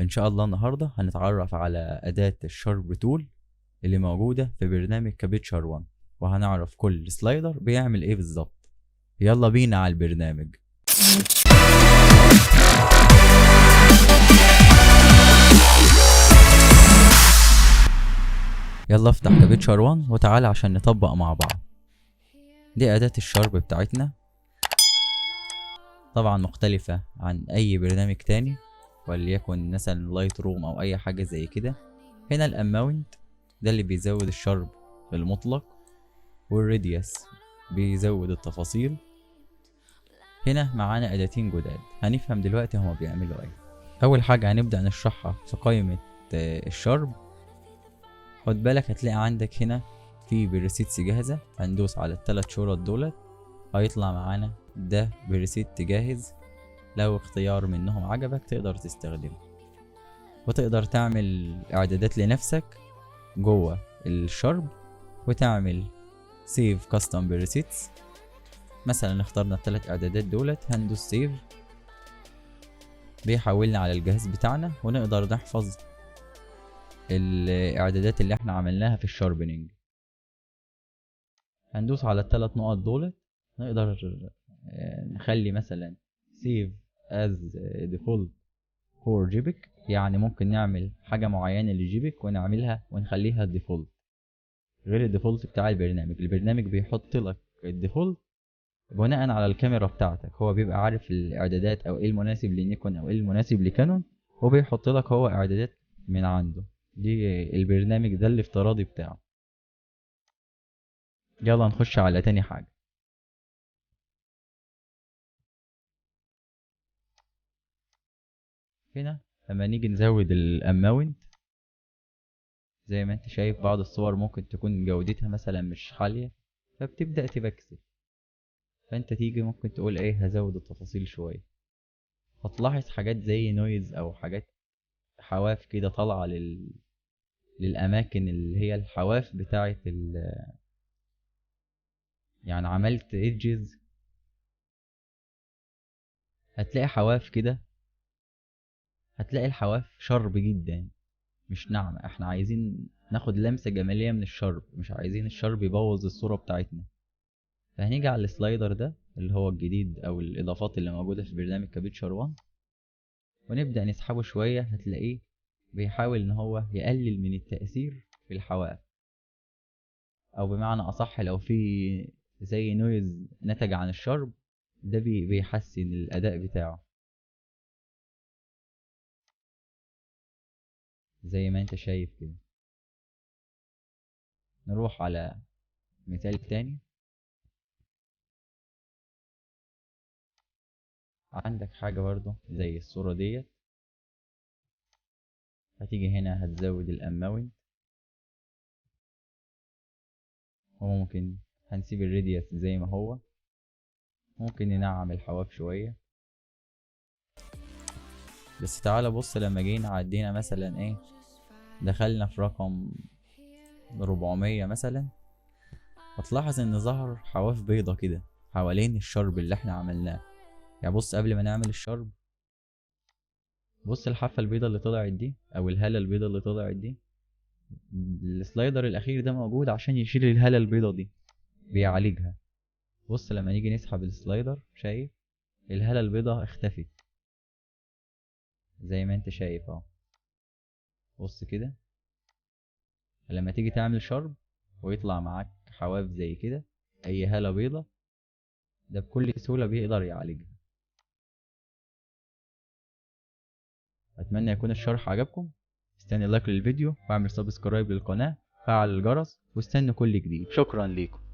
ان شاء الله النهارده هنتعرف على اداة الشارب تول اللي موجودة في برنامج كابتشر 1، وهنعرف كل سلايدر بيعمل ايه بالظبط. يلا بينا على البرنامج. يلا افتح كابتشر 1 وتعالى عشان نطبق مع بعض. دي اداة الشارب بتاعتنا، طبعا مختلفة عن اي برنامج تاني، وليكن مثلا لايت روم او اي حاجة زي كده. هنا الاماونت ده اللي بيزود الشرب المطلق، والراديوس بيزود التفاصيل. هنا معانا اداتين جداد هنفهم دلوقتي هما بيعملوا ايه. اول حاجة هنبدأ نشرحها في قائمة الشرب. خد بالك هتلاقي عندك هنا في بريسيتس جاهزة، هندوس على الثلاث شرط دولت هيطلع معانا ده بريسيت جاهز. لو اختيار منهم عجبك تقدر تستخدمه، وتقدر تعمل اعدادات لنفسك جوه الشرب وتعمل سيف كاستم بريسيتس. مثلا اخترنا الثلاث اعدادات دولت، هندوس سيف بيحولنا على الجهاز بتاعنا ونقدر نحفظ الاعدادات اللي احنا عملناها في الشاربنينج. هندوس على الثلاث نقط دولت، نقدر نخلي مثلا سيف از ديفولت فور جيبك، يعني ممكن نعمل حاجة معينة لجيبك ونعملها ونخليها ديفولت غير الديفولت بتاع البرنامج. البرنامج بيحط لك الديفولت بناء على الكاميرا بتاعتك، هو بيبقى عارف الاعدادات او ايه المناسب لنيكون او ايه المناسب لكانون، وبيحط لك هو اعدادات من عنده. دي البرنامج ده الافتراضي بتاعه. يلا نخش على تاني حاجة. هنا لما نيجي نزود الاماونت، زي ما انت شايف بعض الصور ممكن تكون جودتها مثلا مش عالية، فبتبدأ تبكسل. فانت تيجي ممكن تقول ايه هزود التفاصيل شوية، فتلاحظ حاجات زي نويز او حاجات حواف كده طالعة للأماكن اللي هي الحواف بتاعة يعني عملت ايدجز، هتلاقي حواف كده، هتلاقي الحواف شرب جدا مش ناعمة. احنا عايزين ناخد لمسة جمالية من الشرب، مش عايزين الشرب يبوظ الصورة بتاعتنا. فهنيجي على السلايدر ده اللي هو الجديد او الاضافات اللي موجودة في برنامج كابتشر 1، ونبدأ نسحبه شوية. هتلاقيه بيحاول ان هو يقلل من التأثير في الحواف، او بمعنى اصح لو في زي نويز نتج عن الشرب ده بيحسن الاداء بتاعه. زي ما انت شايف كده. نروح على مثال تاني. عندك حاجة برضو زي الصورة ديت، هتيجي هنا هتزود الاماونت، وممكن هنسيب الراديوس زي ما هو، ممكن ننعم الحواف شوية. بس تعالى بص، لما جينا عدينا مثلا ايه، دخلنا في رقم 400 مثلا، هتلاحظ ان ظهر حواف بيضة كده حوالين الشرب اللي احنا عملناه. يعني بص قبل ما نعمل الشرب، بص الحافة البيضة اللي طلعت دي او الهالة البيضة اللي طلعت دي. السلايدر الاخير ده موجود عشان يشيل الهالة البيضة دي، بيعالجها. بص لما نيجي نسحب السلايدر، شايف الهالة البيضة اختفت زي ما انت شايف اهو. بص كده لما تيجي تعمل شرب ويطلع معاك حواف زي كده، اي هالة بيضة، ده بكل سهولة بيقدر يعالجها. اتمنى يكون الشرح عجبكم. استنى لايك للفيديو واعمل سبسكرايب للقناة، فعل الجرس، واستنى كل جديد. شكرا ليكم.